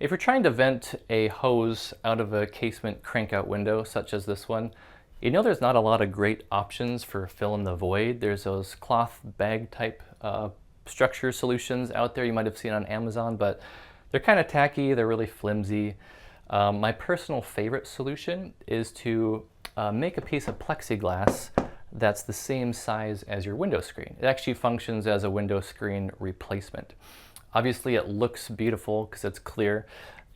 If you're trying to vent a hose out of a casement crank-out window, such as this one, you know there's not a lot of great options for filling the void. There's those cloth bag type structure solutions out there you might have seen on Amazon, but they're kind of tacky, they're really flimsy. My personal favorite solution is to make a piece of plexiglass that's the same size as your window screen. It actually functions as a window screen replacement. Obviously it looks beautiful because it's clear,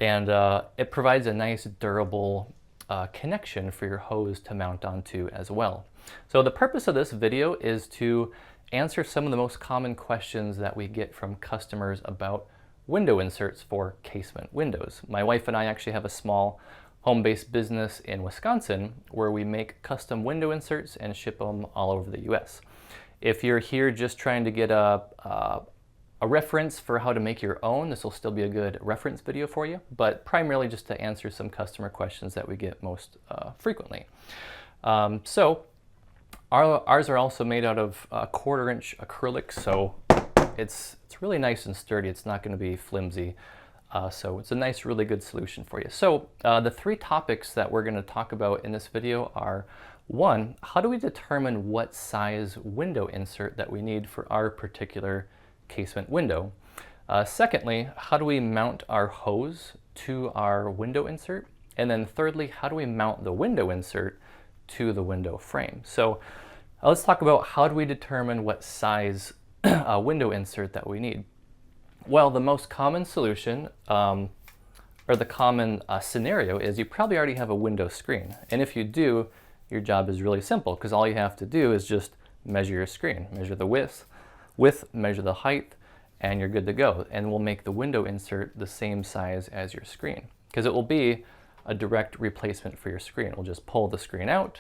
and it provides a nice durable connection for your hose to mount onto as well. So the purpose of this video is to answer some of the most common questions that we get from customers about window inserts for casement windows. My wife and I actually have a small home-based business in Wisconsin where we make custom window inserts and ship them all over the US. If you're here just trying to get a reference for how to make your own, this will still be a good reference video for you, but primarily just to answer some customer questions that we get most frequently. Ours are also made out of 1/4 inch acrylic, so it's really nice and sturdy. It's not going to be flimsy. So it's a nice, really good solution for you. So the 3 topics that we're going to talk about in this video are: 1, how do we determine what size window insert that we need for our particular casement window? Secondly, how do we mount our hose to our window insert? And then thirdly, how do we mount the window insert to the window frame? So let's talk about how do we determine what size window insert that we need. Well, the most common solution, or the common scenario, is you probably already have a window screen. And if you do, your job is really simple, because all you have to do is just measure your screen. Measure the width, measure the height, and you're good to go. And we'll make the window insert the same size as your screen, because it will be a direct replacement for your screen. We'll just pull the screen out,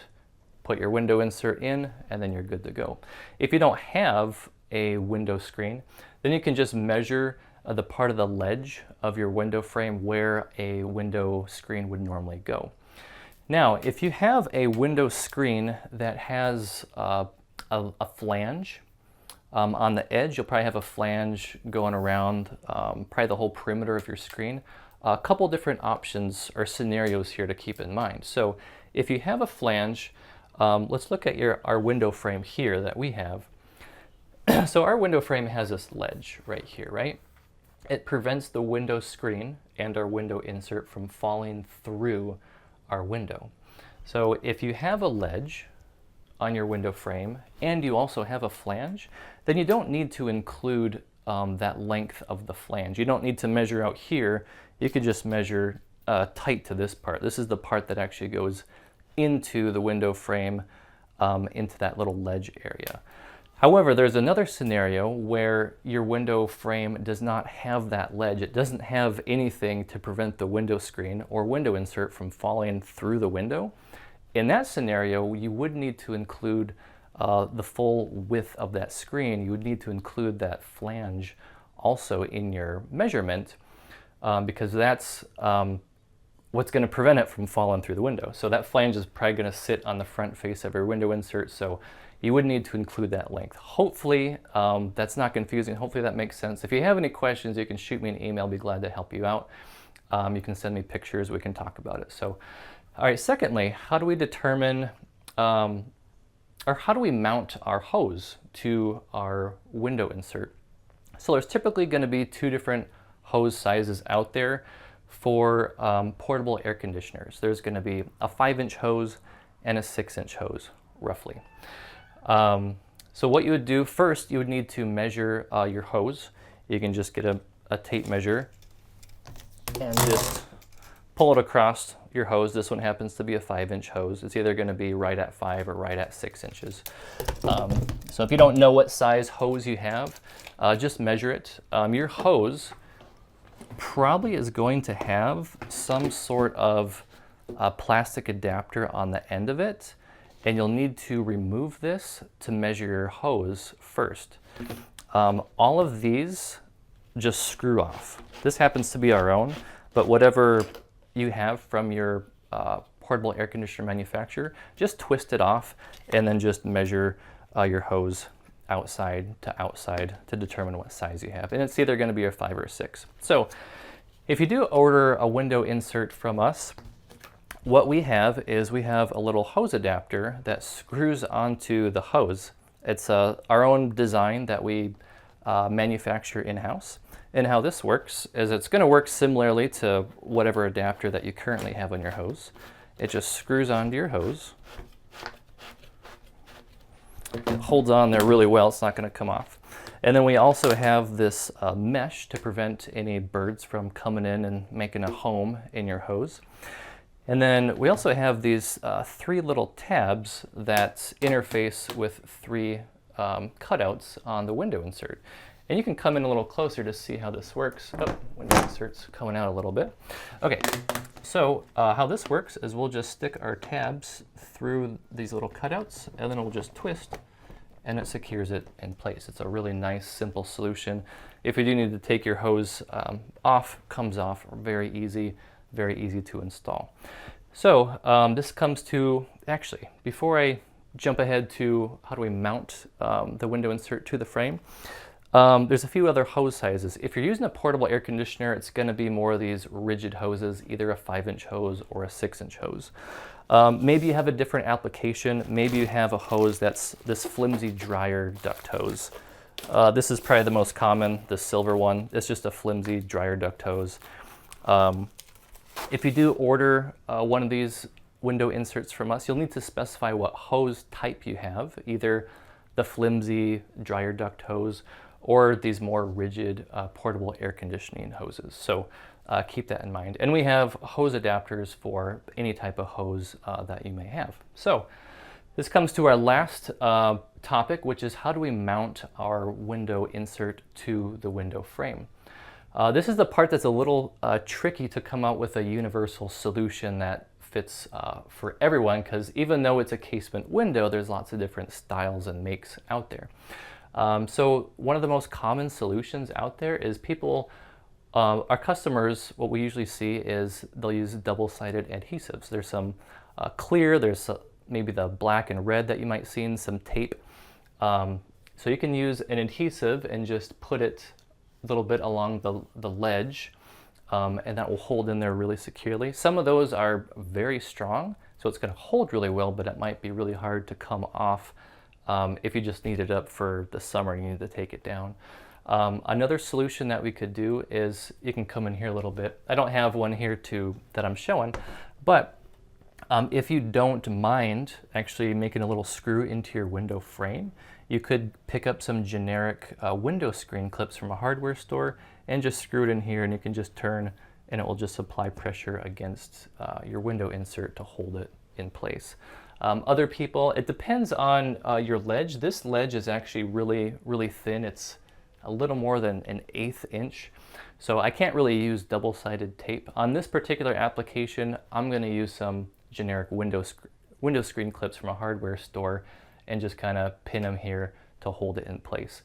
put your window insert in, and then you're good to go. If you don't have a window screen, then you can just measure the part of the ledge of your window frame where a window screen would normally go. Now, if you have a window screen that has a flange on the edge, you'll probably have a flange going around probably the whole perimeter of your screen. A couple different options or scenarios here to keep in mind. So if you have a flange, let's look at our window frame here that we have. So our window frame has this ledge right here, right? It prevents the window screen and our window insert from falling through our window. So if you have a ledge on your window frame and you also have a flange, then you don't need to include that length of the flange. You don't need to measure out here. You could just measure tight to this part. This is the part that actually goes into the window frame, into that little ledge area. However, there's another scenario where your window frame does not have that ledge. It doesn't have anything to prevent the window screen or window insert from falling through the window. In that scenario, you would need to include the full width of that screen. You would need to include that flange also in your measurement, because that's what's going to prevent it from falling through the window. So that flange is probably going to sit on the front face of your window insert, so you would need to include that length. Hopefully that's not confusing. Hopefully that makes sense. If you have any questions, you can shoot me an email. I'll be glad to help you out. You can send me pictures. We can talk about it. So, all right, secondly, how do we determine, or how do we mount our hose to our window insert? So there's typically going to be 2 different hose sizes out there for portable air conditioners. There's going to be a 5-inch hose and a 6-inch hose, roughly. So what you would do first, you would need to measure your hose. You can just get a tape measure and just pull it across your hose. This one happens to be a 5-inch hose. It's either going to be right at 5 or right at 6 inches. So if you don't know what size hose you have, just measure it. Your hose probably is going to have some sort of plastic adapter on the end of it, and you'll need to remove this to measure your hose first. All of these just screw off. This happens to be our own, but whatever you have from your portable air conditioner manufacturer, just twist it off and then just measure your hose outside to determine what size you have. And it's either going to be a 5 or a 6. So If you do order a window insert from us, what we have is we have a little hose adapter that screws onto the hose. It's our own design that we manufacture in-house. And how this works is it's going to work similarly to whatever adapter that you currently have on your hose. It just screws onto your hose. It holds on there really well, it's not going to come off. And then we also have this mesh to prevent any birds from coming in and making a home in your hose. And then we also have these 3 little tabs that interface with 3 cutouts on the window insert. And you can come in a little closer to see how this works. Oh, window insert's coming out a little bit. Okay, so how this works is we'll just stick our tabs through these little cutouts, and then we'll just twist, and it secures it in place. It's a really nice, simple solution. If you do need to take your hose off, comes off, very easy to install. So this comes to, actually, before I jump ahead to how do we mount the window insert to the frame, there's a few other hose sizes. If you're using a portable air conditioner, it's going to be more of these rigid hoses, either a 5-inch hose or a 6-inch hose. Maybe you have a different application. Maybe you have a hose that's this flimsy dryer duct hose. This is probably the most common, the silver one. It's just a flimsy dryer duct hose. If you do order one of these window inserts from us, you'll need to specify what hose type you have, either the flimsy dryer duct hose or these more rigid portable air conditioning hoses. So keep that in mind. And we have hose adapters for any type of hose that you may have. So this comes to our last topic, which is how do we mount our window insert to the window frame? This is the part that's a little tricky to come out with a universal solution that fits for everyone, because even though it's a casement window, there's lots of different styles and makes out there. So one of the most common solutions out there is people, our customers, what we usually see is they'll use double-sided adhesives. There's some clear, there's maybe the black and red that you might see in some tape. So you can use an adhesive and just put it a little bit along the ledge, and that will hold in there really securely. Some of those are very strong, so it's going to hold really well, but it might be really hard to come off if you just need it up for the summer and you need to take it down. Another solution that we could do is, you can come in here a little bit. I don't have one here that I'm showing, but if you don't mind actually making a little screw into your window frame, you could pick up some generic window screen clips from a hardware store and just screw it in here, and you can just turn and it will just apply pressure against your window insert to hold it in place. Other people, it depends on your ledge. This ledge is actually really thin. It's a little more than an 1/8 inch. So I can't really use double-sided tape. On this particular application, I'm going to use some generic window screen clips from a hardware store and just kind of pin them here to hold it in place.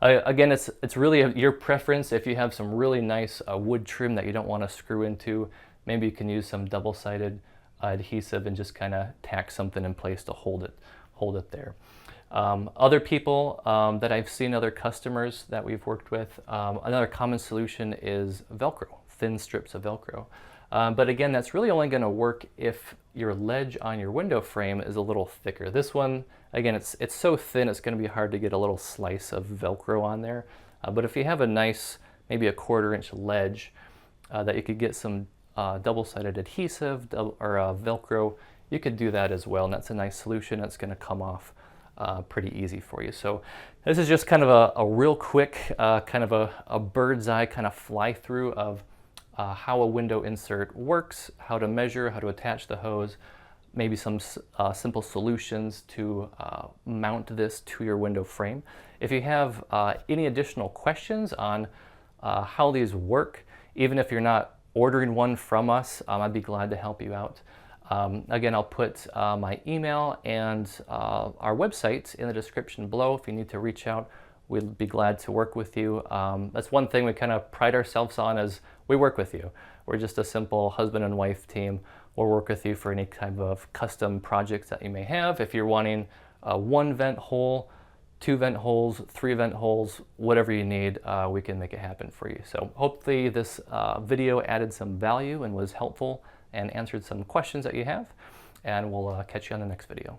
Again, it's really your preference. If you have some really nice wood trim that you don't want to screw into, maybe you can use some double-sided adhesive and just kind of tack something in place to hold it there. Other people that I've seen, other customers that we've worked with, another common solution is Velcro, thin strips of Velcro. But again, that's really only going to work if your ledge on your window frame is a little thicker. This one, again, it's so thin it's going to be hard to get a little slice of Velcro on there. But if you have a nice, maybe a 1/4 inch ledge that you could get some double-sided adhesive or Velcro, you could do that as well, and that's a nice solution. That's going to come off pretty easy for you. So this is just kind of a real quick, kind of a bird's eye kind of fly through of how a window insert works, how to measure, how to attach the hose, maybe some simple solutions to mount this to your window frame. If you have any additional questions on how these work, even if you're not ordering one from us, I'd be glad to help you out. Again, I'll put my email and our website in the description below. If you need to reach out, we'd be glad to work with you. That's one thing we kind of pride ourselves on, is we work with you. We're just a simple husband and wife team. We'll work with you for any type of custom projects that you may have. If you're wanting one vent hole 2 vent holes, 3 vent holes, whatever you need, we can make it happen for you. So hopefully this video added some value and was helpful and answered some questions that you have, and we'll catch you on the next video.